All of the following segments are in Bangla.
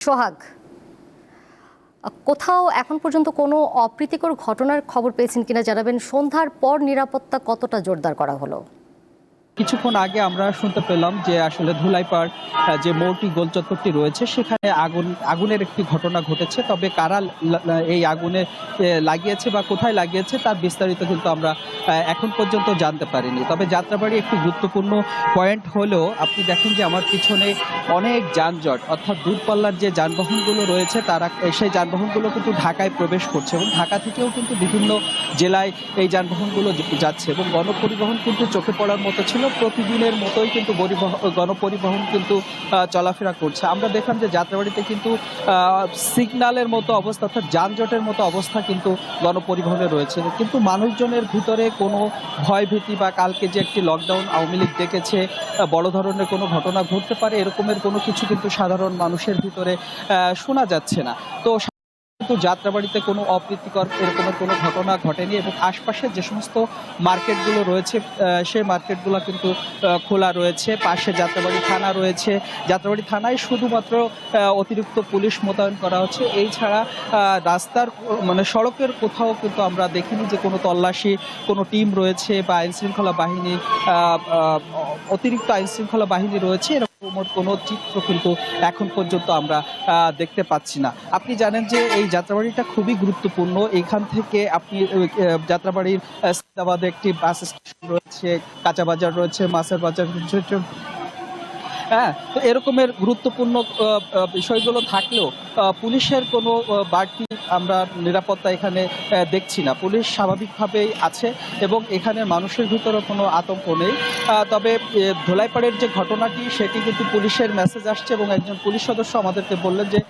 সোহাগ, কোথাও এখন পর্যন্ত কোনো অপ্রীতিকর ঘটনার খবর পেয়েছেন কিনা জানাবেন। সন্ধ্যার পর নিরাপত্তা কতটা জোরদার করা হলো? কিছুক্ষণ আগে আমরা শুনতে পেলাম যে আসলে ধুলাইপাড় যে মোড়টি গোলচত্বরটি রয়েছে সেখানে আগুনের একটি ঘটনা ঘটেছে। তবে কারা এই আগুনে লাগিয়েছে বা কোথায় লাগিয়েছে তার বিস্তারিত কিন্তু আমরা এখন পর্যন্ত জানতে পারিনি। তবে যাত্রাবাড়ি একটি গুরুত্বপূর্ণ পয়েন্ট হলেও আপনি দেখেন যে আমার পিছনে অনেক যানজট, অর্থাৎ দূরপাল্লার যে যানবাহনগুলো রয়েছে তারা সেই যানবাহনগুলো কিন্তু ঢাকায় প্রবেশ করছে এবং ঢাকা থেকেও কিন্তু বিভিন্ন জেলায় এই যানবাহনগুলো যাচ্ছে এবং গণপরিবহন কিন্তু চোখে পড়ার মতো ছিল। প্রতিদিনের মতোই কিন্তু গণপরিবহন কিন্তু চলাফেরা করছে। আমরা দেখলাম যে যাত্রাবাড়িতে কিন্তু সিগন্যালের মতো অবস্থা, অর্থাৎ যানজটের মতো অবস্থা কিন্তু গণপরিবহনে রয়েছে, কিন্তু মানুষজনের ভিতরে কোনো ভয়ভীতি বা কালকে যে একটি লকডাউন আওয়ামী লীগ ডেকেছে বড় ধরনের কোনো ঘটনা ঘটতে পারে এরকমের কোনো কিছু কিন্তু সাধারণ মানুষের ভিতরে শোনা যাচ্ছে না। তো কিন্তু যাত্রাবাড়িতে কোনো অপ্রীতিকর এরকমের কোনো ঘটনা ঘটেনি এবং আশপাশে যে সমস্ত মার্কেটগুলো রয়েছে সেই মার্কেটগুলো কিন্তু খোলা রয়েছে। পাশে যাত্রাবাড়ি থানা রয়েছে, যাত্রাবাড়ি থানায় শুধুমাত্র অতিরিক্ত পুলিশ মোতায়েন করা হচ্ছে। এই ছাড়া রাস্তার মানে সড়কের কোথাও কিন্তু আমরা দেখিনি যে কোনো তল্লাশি কোনো টিম রয়েছে বা আইনশৃঙ্খলা বাহিনী অতিরিক্ত আইনশৃঙ্খলা বাহিনী রয়েছে এরকম কোনো চিত্র কিন্তু এখন পর্যন্ত আমরা দেখতে পাচ্ছি না। আপনি জানেন যে এই যাত্রাবাড়িটা খুবই গুরুত্বপূর্ণ। এখান থেকে আপনি যাত্রাবাড়ির সিন্দাবাদে একটি বাস স্টেশন রয়েছে, কাঁচা বাজার রয়েছে, মাছের বাজার রয়েছে। হ্যাঁ, তো এরকমের গুরুত্বপূর্ণ বিষয়গুলো থাকলেও পুলিশের কোনো বাড়তি আমরা নিরাপত্তা এখানে দেখছি না। পুলিশ স্বাভাবিকভাবেই আছে এবং এখানে মানুষের ভিতরে কোনো আতঙ্ক নেই। তবে ধোলাইপাড়ের যে ঘটনাটি সেটি কিন্তু পুলিশের মেসেজ আসছে এবং একজন পুলিশ সদস্য আমাদেরকে বললেন যে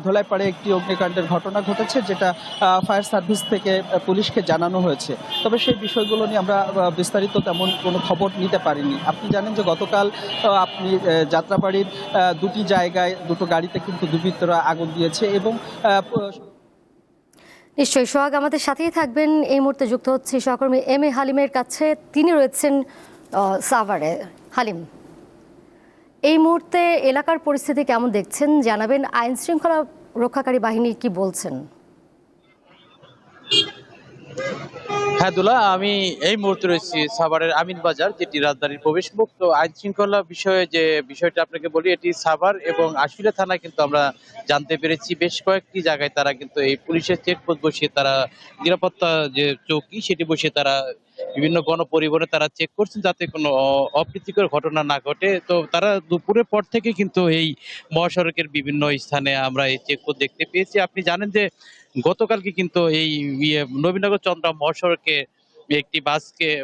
ধোলাইপাড়ে একটি অগ্নিকাণ্ডের ঘটনা ঘটেছে, যেটা ফায়ার সার্ভিস থেকে পুলিশকে জানানো হয়েছে। তবে সেই বিষয়গুলো নিয়ে আমরা বিস্তারিত তেমন কোনো খবর নিতে পারিনি। আপনি জানেন যে গতকাল আপনি যাত্রাবাড়ির দুটি জায়গায় দুটো গাড়িতে কিন্তু দুর্বৃত্তরা আগুন দিয়েছে এবং নিশ্চয়ই সোহাগ আমাদের সাথেই থাকবেন। এই মুহূর্তে যুক্ত হচ্ছে সহকর্মী এম এ হালিমের কাছে, তিনি রয়েছেন সাভারে। হালিম, এই মুহূর্তে এলাকার পরিস্থিতি কেমন দেখছেন জানাবেন। আইন শৃঙ্খলা রক্ষাকারী বাহিনী কি বলছেন? হ্যাঁ দুলা, আমি এই মুহূর্তে রয়েছি সাভারের আমিন বাজার, যেটি রাজধানীর প্রবেশ মুখ। তো আইন শৃঙ্খলা বিষয়ে যে বিষয়টা আপনাকে বলি, এটি সাভার এবং আশুলিয়া থানায় কিন্তু আমরা জানতে পেরেছি বেশ কয়েকটি জায়গায় তারা কিন্তু এই পুলিশের চেকপোস্ট বসিয়ে তারা নিরাপত্তা যে চৌকি সেটি বসিয়ে তারা বিভিন্ন গণপরিবহনে তারা চেক করছেন যাতে কোনো অপ্রীতিকর ঘটনা না ঘটে। তো তারা দুপুরের পর থেকে কিন্তু এই মহাসড়কের বিভিন্ন স্থানে আমরা এই চেকপোস্ট দেখতে পেয়েছি। আপনি জানেন যে গতকালকে কিন্তু এই নবীনগর চন্দ্রা মহাসড়কে একটি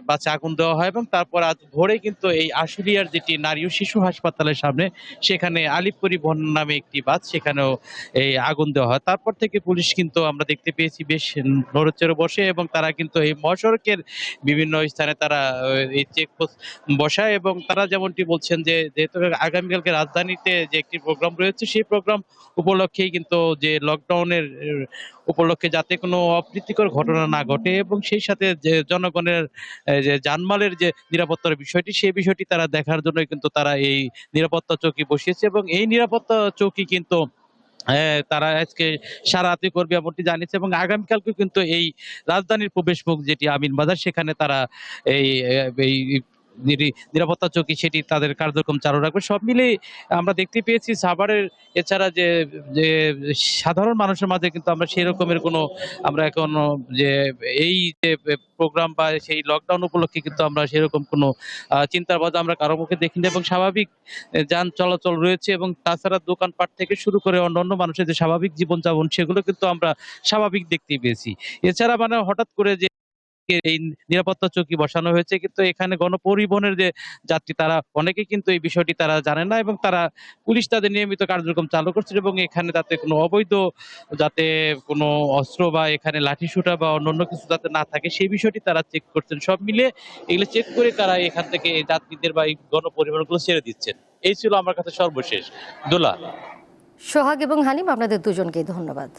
বাসে আগুন দেওয়া হয় এবং তারপর আজ ভোরে কিন্তু এই আশুলিয়ার যেটি নারী ও শিশু হাসপাতালের সামনে সেখানে আলিপ পরিবহন নামে একটি বাস, সেখানেও এই আগুন দেওয়া হয়। তারপর থেকে পুলিশ কিন্তু আমরা দেখতে পেয়েছি বেশ নড়েচড়ে বসে এবং তারা কিন্তু এই মহাসড়কের বিভিন্ন স্থানে তারা এই চেকপোস্ট বসায় এবং তারা যেমনটি বলছেন যে যেহেতু আগামীকালকে রাজধানীতে যে একটি প্রোগ্রাম রয়েছে সেই প্রোগ্রাম উপলক্ষেই কিন্তু যে লকডাউনের উপলক্ষে যাতে কোনো অপ্রীতিকর ঘটনা না ঘটে এবং সেই সাথে যে জনগণের যে জানমালের যে নিরাপত্তার বিষয়টি সেই বিষয়টি তারা দেখার জন্য কিন্তু তারা এই নিরাপত্তা চৌকি বসিয়েছে এবং এই নিরাপত্তা চৌকি কিন্তু তারা আজকে সারা রাতে করবে এমনটি জানিয়েছে এবং আগামীকালকে কিন্তু এই রাজধানীর প্রবেশ মুখ যেটি আমিন বাজার সেখানে তারা এই এই নিরাপত্তা চৌকি সেটি তাদের কার্যক্রম চালু রাখবে। সব মিলে আমরা দেখতে পেয়েছি সাভারের এছাড়া যে যে সাধারণ মানুষের মাঝে কিন্তু আমরা সেই রকমের কোনো আমরা এখনো যে এই যে প্রোগ্রাম বা সেই লকডাউন উপলক্ষে কিন্তু আমরা সেরকম কোনো চিন্তার বাজা আমরা কারো মুখে দেখিনি এবং স্বাভাবিক যান চলাচল রয়েছে এবং তাছাড়া দোকানপাট থেকে শুরু করে অন্যান্য মানুষের যে স্বাভাবিক জীবনযাপন সেগুলো কিন্তু আমরা স্বাভাবিক দেখতে পেয়েছি। এছাড়া মানে হঠাৎ করে যে এই নিরাপত্তা চৌকি বসানো হয়েছে কিন্তু এখানে গণপরিবহনের যে যাত্রী তারা অনেকে কিন্তু এই বিষয়টি তারা জানে না এবং তারা পুলিশ তাদের নিয়মিত কার্যক্রম চালু করছে এবং এখানে যাতে কোনো অবৈধ যাতে কোনো অস্ত্র বা এখানে লাঠিসোঁটা বা অন্যান্য কিছু যাতে না থাকে সেই বিষয়টি তারা চেক করছেন। সব মিলে এগুলো চেক করে তারা এখান থেকে যাত্রীদের বা এই গণপরিবহনগুলো ছেড়ে দিচ্ছেন। এই ছিল আমার কাছে সর্বশেষ। দোলা, সোহাগ এবং হালিম, আপনাদের দুজনকেই ধন্যবাদ।